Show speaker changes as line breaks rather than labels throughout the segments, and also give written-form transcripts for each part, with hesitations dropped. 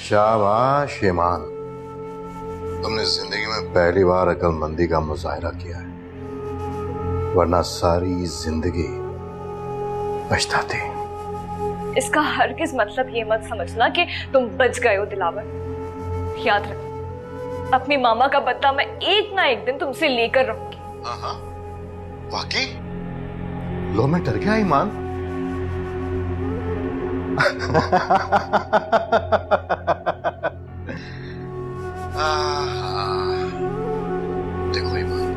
शाबाश ईमान, तुमने जिंदगी में पहली बार अक्लमंदी का मुजाहिरा किया है, वरना सारी जिंदगी पछताते।
इसका हरगिज मतलब ये मत समझना कि तुम बच गए हो दिलावर। याद रख, अपनी मामा का बदला मैं एक ना एक दिन तुमसे लेकर रहूंगी।
हाँ, वाकई? लो, मैं डर गया ईमान। देखो ईमान,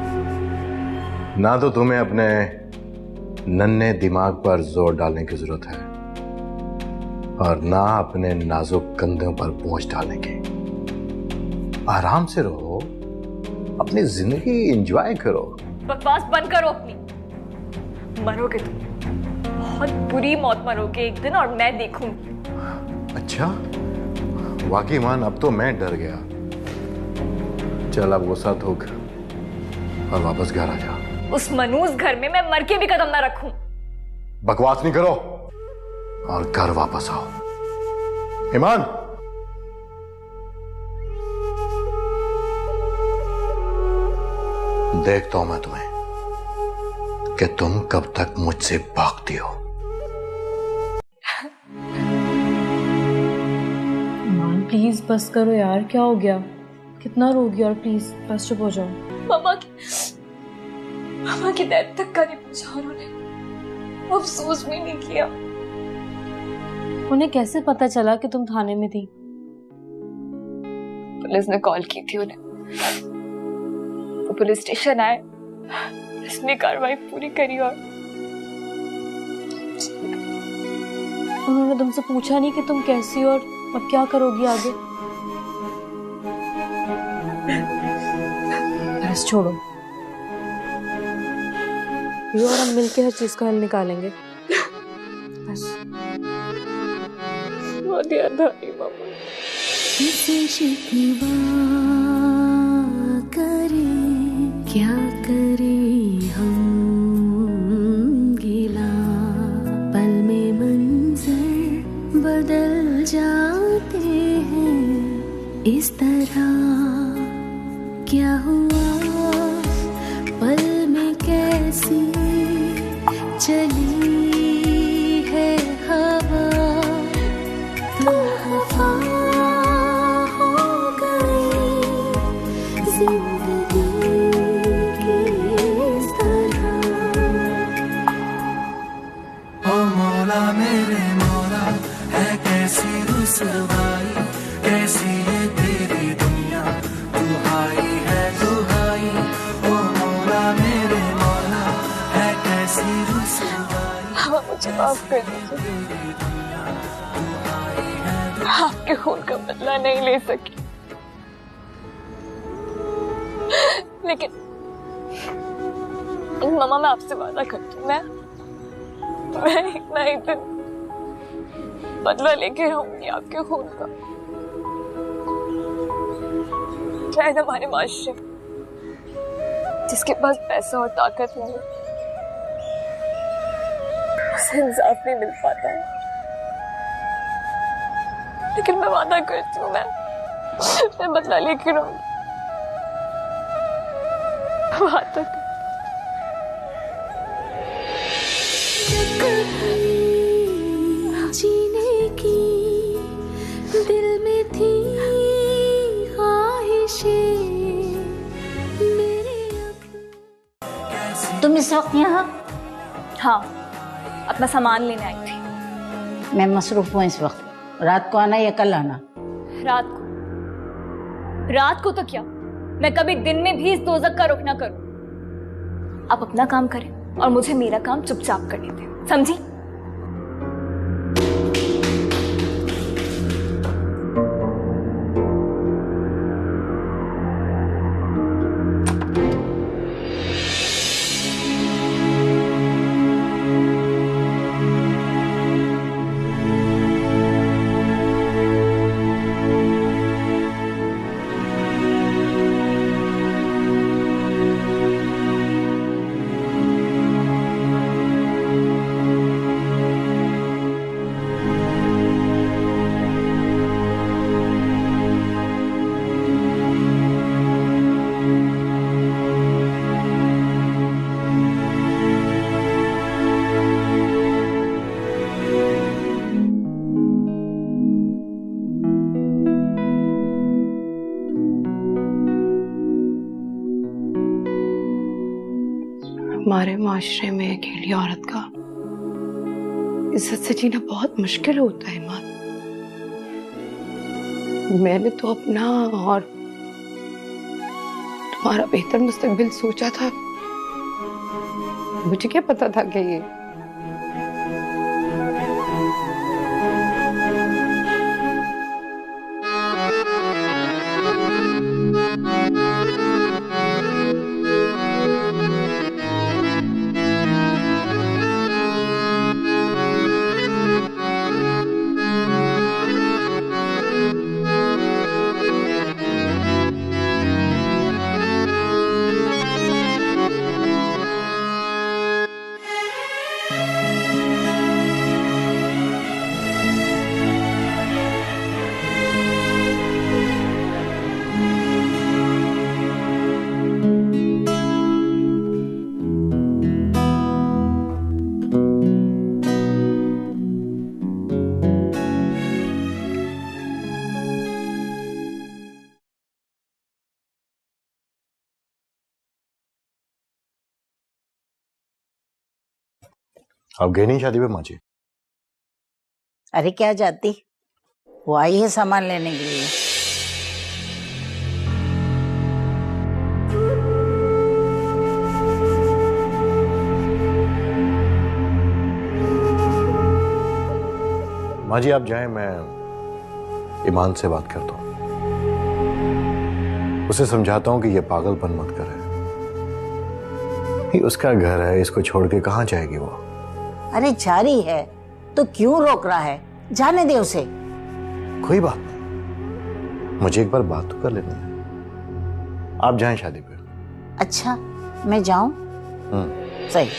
ना तो तुम्हें अपने नन्हे दिमाग पर जोर डालने की जरूरत है और ना अपने नाजुक कंधों पर बोझ डालने की। आराम से रहो, अपनी जिंदगी एंजॉय करो।
बकवास बंद करो अपनी। मरोगे तुम, बहुत बुरी मौत मरोगे एक दिन, और मैं देखूंगी।
अच्छा, वाकई मान, अब तो मैं डर गया। चल अब गुस्सा थूक और वापस घर आ जा।
उस मनूस घर में मैं मर के भी कदम ना रखूं।
बकवास नहीं करो और घर वापस आओ। ईमान, देखता हूं मैं तुम्हें कि तुम कब तक मुझसे भागती हो।
मान प्लीज बस करो यार, क्या हो गया? कितना रोगी, और प्लीज बस चुप हो जाओ।
मामा की डेथ तक का नहीं पूछा उन्होंने, अफसोस भी नहीं किया।
उन्हें कैसे पता चला कि तुम थाने में थी?
पुलिस ने कॉल की थी उन्हें, वो पुलिस स्टेशन आए, इसने कार्रवाई पूरी करी। और
उन्होंने तुमसे पूछा नहीं कि तुम कैसी हो और अब क्या करोगी आगे? बस छोड़ो, ये और हम मिलके हर चीज का हल निकालेंगे। बस
बहुत याद आई मामा।
किसे शिकवा करें, क्या करें हम गिला, पल में मंजर बदल जाते हैं इस तरह। क्या हुआ पल में कैसी चली है हवा, तो हवा हो गई जिंदगी की इस तरह।
ओ मौला मेरे मौला, है कैसी रुसवाई, कैसी है तेरी दुनिया, दुहाई है दुहाई। ओ मौला मेरे मौला, है कैसी रुसवाई।
हाँ, मुझे माफ कर दीजिए, आपके खून का बदला नहीं ले सकी, लेकिन मामा मैं आपसे वादा करती हूँ, मैं एक ना एक दिन बदला लेके रहूंगी आपके खून का। शायद हमारे माशरे जिसके पास पैसा और ताकत नहीं, उसे इंसाफ नहीं मिल पाता है, लेकिन मैं वादा करती हूँ मैं बदला लेके रहूंगी। वादा
जीने की दिल में थी ख्वाहिशें मेरे।
तुम इस वक्त यहाँ?
हाँ, अपना सामान लेने आई थी।
मैं मसरूफ हूँ इस वक्त। रात को आना या कल आना?
रात को तो क्या, मैं कभी दिन में भी इस दोजक का रुख ना करूं। आप अपना काम करें और मुझे मेरा काम चुपचाप करने दें, समझी?
हमारे माशरे में अकेली औरत का इज्जत से जीना बहुत मुश्किल होता है ईमान। मैंने तो अपना और तुम्हारा बेहतर मुस्तकबिल सोचा था, मुझे क्या पता था कि ये
आप गए नहीं शादी पे माँ जी?
अरे क्या जाती, वो आई है सामान लेने के लिए।
माँ जी आप जाएं, मैं ईमान से बात करता हूँ, उसे समझाता हूँ कि ये पागलपन मत करे। ये उसका घर है, इसको छोड़ के कहाँ जाएगी वो?
अरे जा रही है तो क्यों रोक रहा है, जाने दे उसे।
कोई बात नहीं, मुझे एक बार बात तो कर लेनी है। आप जाएं शादी पे।
अच्छा मैं जाऊं? सही।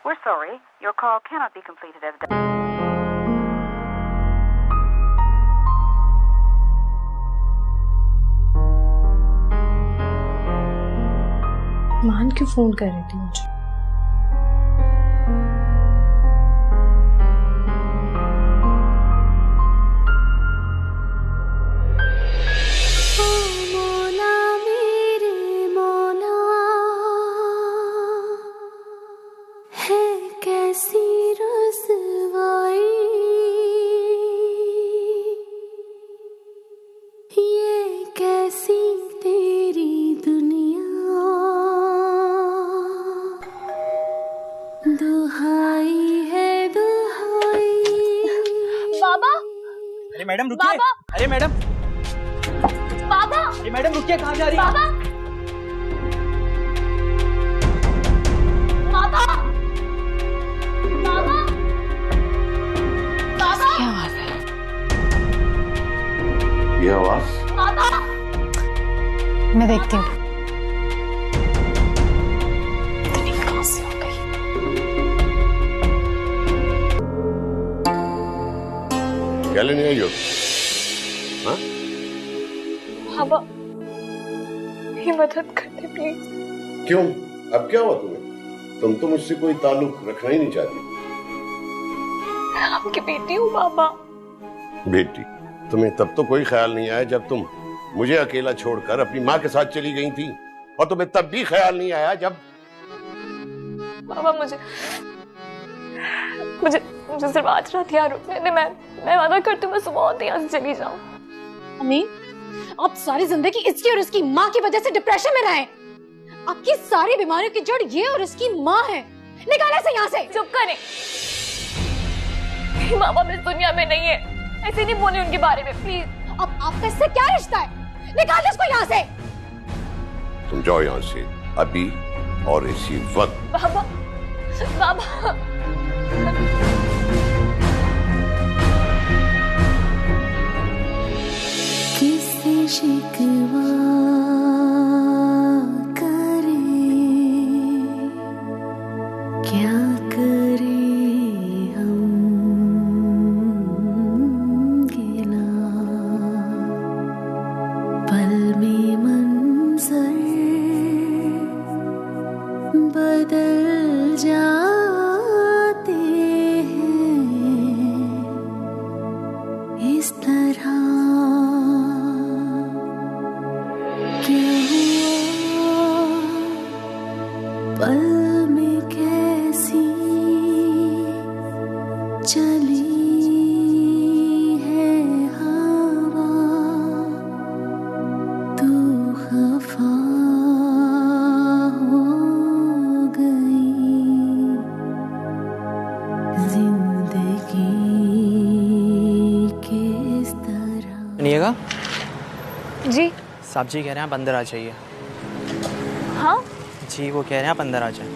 We're sorry, your call cannot be completed as
मान क्यों फोन कर रही थी मुझे?
कैसी रसवाई
अरे मैडम रुकिए। अरे मैडम,
बाबा,
अरे मैडम रुकिए, कहाँ जा रही हैं?
बाबा, बाबा, बाबा, बाबा,
क्या आवाज है?
ये आवाज
बाबा,
मैं देखती हूँ कहाँ से आ गई।
क्या लेने आई हो? हाँ?
बाबा, मेरी मदद करते प्लीज।
क्यों? अब क्या हुआ तुम्हें? तुम तो मुझसे कोई ताल्लुक रखना ही नहीं चाहती।
मैं आपकी बेटी हूँ बाबा।
बेटी? तुम्हें तब तो कोई ख्याल नहीं आया जब तुम मुझे अकेला छोड़कर अपनी माँ के साथ चली गई थी, और तुम्हें तब भी ख्याल नहीं आया जब
बाबा मुझे सिर्फ आज रात यहाँ रुकने दे। मैं वादा करती हूँ मैं सुबह होते यहाँ से चली जाऊँ।
अम्मी, आप सारी जिंदगी इसकी और इसकी माँ की वजह से डिप्रेशन में रहे। आपकी सारी बीमारियों की जड़ ये और इसकी माँ है। निकाले से यहाँ से।
चुप करें। मेरी माँ बाप इस दुनिया में नहीं है, ऐसे नहीं बोले उनके बारे में प्लीज।
अब आपका इससे क्या रिश्ता है? निकाल इसको यहाँ से।
तुम जाओ यहाँ से अभी और इसी वक्त।
बाबा, बाबा,
किससे शिकवा करे, क्या करे हम गिला, पल में मंजर बदल जाते हैं इस तरह। क्या हुआ पल में कैसी चली है हवा, तू खफा हो गई जिंदगी किस तरह।
सुनिएगा
जी।
साहब जी कह रहे हैं आप अंदर आ जाइए।
हाँ
जी, वो कह रहे हैं आप अंदर आ जाए।